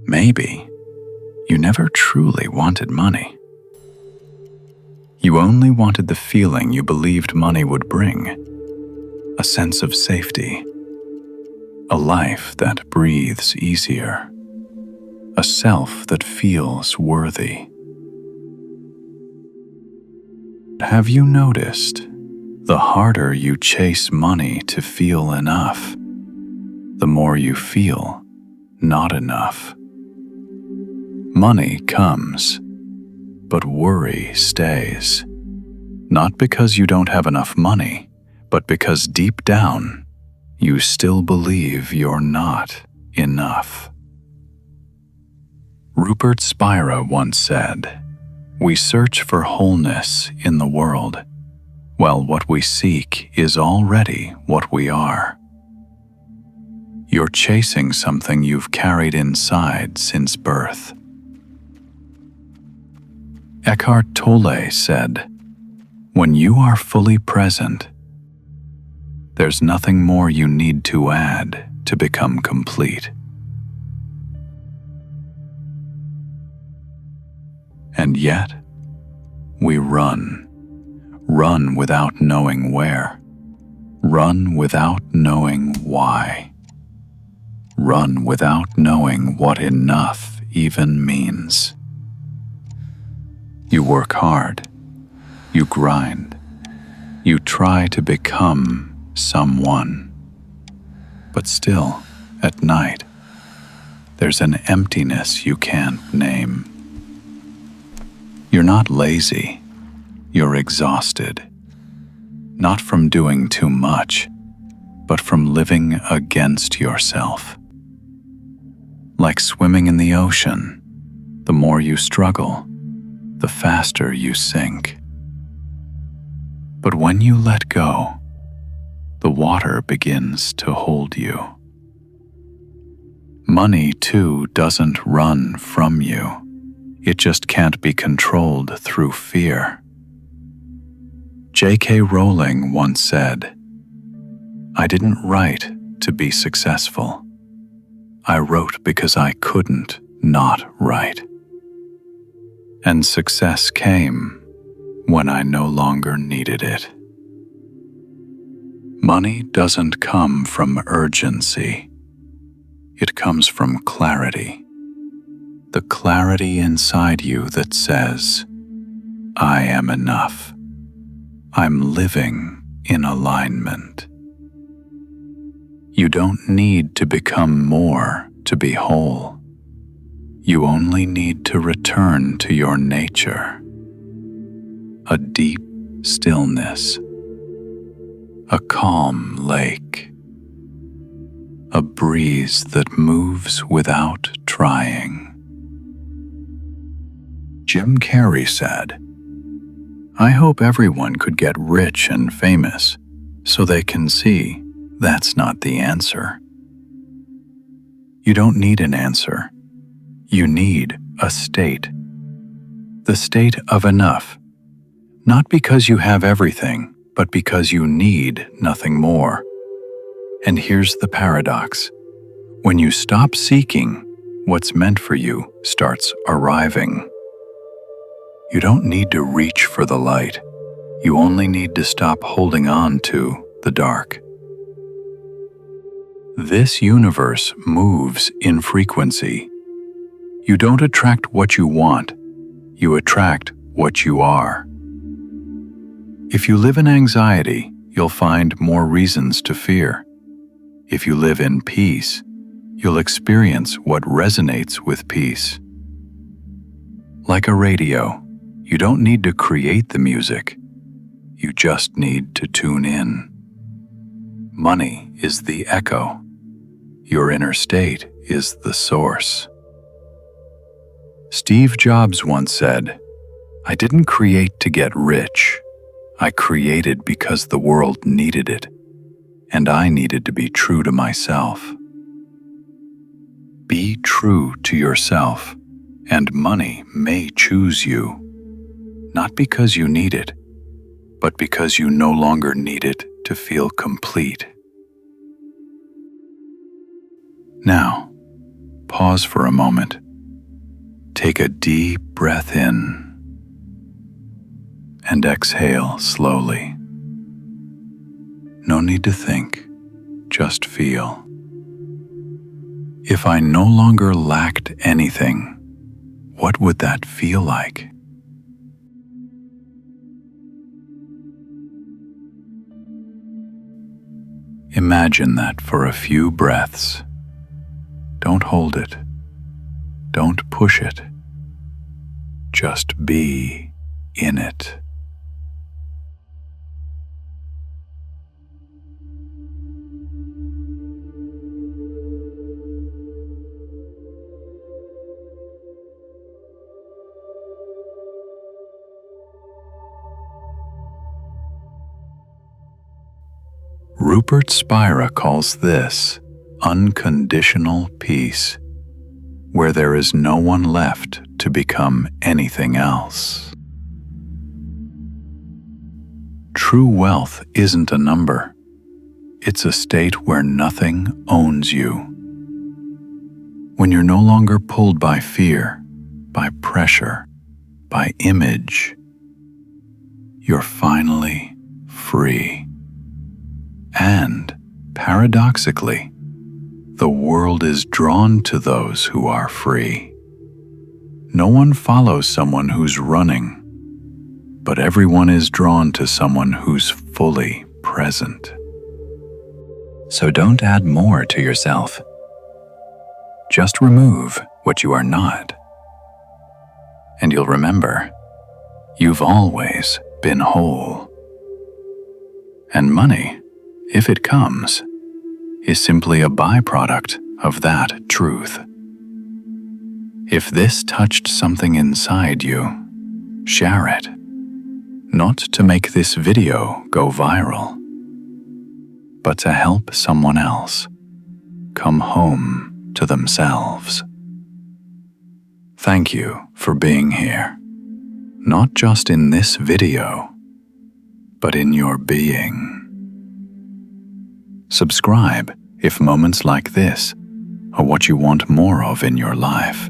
Maybe you never truly wanted money. You only wanted the feeling you believed money would bring, a sense of safety, a life that breathes easier, a self that feels worthy. Have you noticed, the harder you chase money to feel enough, the more you feel not enough? Money comes, but worry stays. Not because you don't have enough money, but because deep down, you still believe you're not enough. Rupert Spira once said, "We search for wholeness in the world, while what we seek is already what we are." You're chasing something you've carried inside since birth. Eckhart Tolle said, "When you are fully present, there's nothing more you need to add to become complete." And yet, we run without knowing where, run without knowing why, run without knowing what enough even means. You work hard, you grind, you try to become someone, but still, at night, there's an emptiness you can't name. You're not lazy, you're exhausted, not from doing too much, but from living against yourself. Like swimming in the ocean, the more you struggle, the faster you sink. But when you let go, the water begins to hold you. Money, too, doesn't run from you. It just can't be controlled through fear. J.K. Rowling once said, "I didn't write to be successful. I wrote because I couldn't not write." And success came when I no longer needed it. Money doesn't come from urgency. It comes from clarity. The clarity inside you that says, "I am enough. I'm living in alignment." You don't need to become more to be whole. You only need to return to your nature. A deep stillness. A calm lake. A breeze that moves without trying. Jim Carrey said, "I hope everyone could get rich and famous so they can see that's not the answer." You don't need an answer. You need a state. The state of enough. Not because you have everything, but because you need nothing more. And here's the paradox. When you stop seeking, what's meant for you starts arriving. You don't need to reach for the light. You only need to stop holding on to the dark. This universe moves in frequency. You don't attract what you want. You attract what you are. If you live in anxiety, you'll find more reasons to fear. If you live in peace, you'll experience what resonates with peace. Like a radio, you don't need to create the music. You just need to tune in. Money is the echo. Your inner state is the source. Steve Jobs once said, "I didn't create to get rich. I created because the world needed it, and I needed to be true to myself." Be true to yourself, and money may choose you, not because you need it, but because you no longer need it to feel complete. Now, pause for a moment. Take a deep breath in and exhale slowly. No need to think, just feel. If I no longer lacked anything, what would that feel like? Imagine that for a few breaths. Don't hold it. Don't push it. Just be in it. Rupert Spira calls this unconditional peace, where there is no one left to become anything else. True wealth isn't a number. It's a state where nothing owns you. When you're no longer pulled by fear, by pressure, by image, you're finally free. And, paradoxically, the world is drawn to those who are free. No one follows someone who's running, but everyone is drawn to someone who's fully present. So don't add more to yourself. Just remove what you are not. And you'll remember, you've always been whole. And money, if it comes, is simply a byproduct of that truth. If this touched something inside you, share it. Not to make this video go viral, but to help someone else come home to themselves. Thank you for being here, not just in this video, but in your being. Subscribe if moments like this are what you want more of in your life.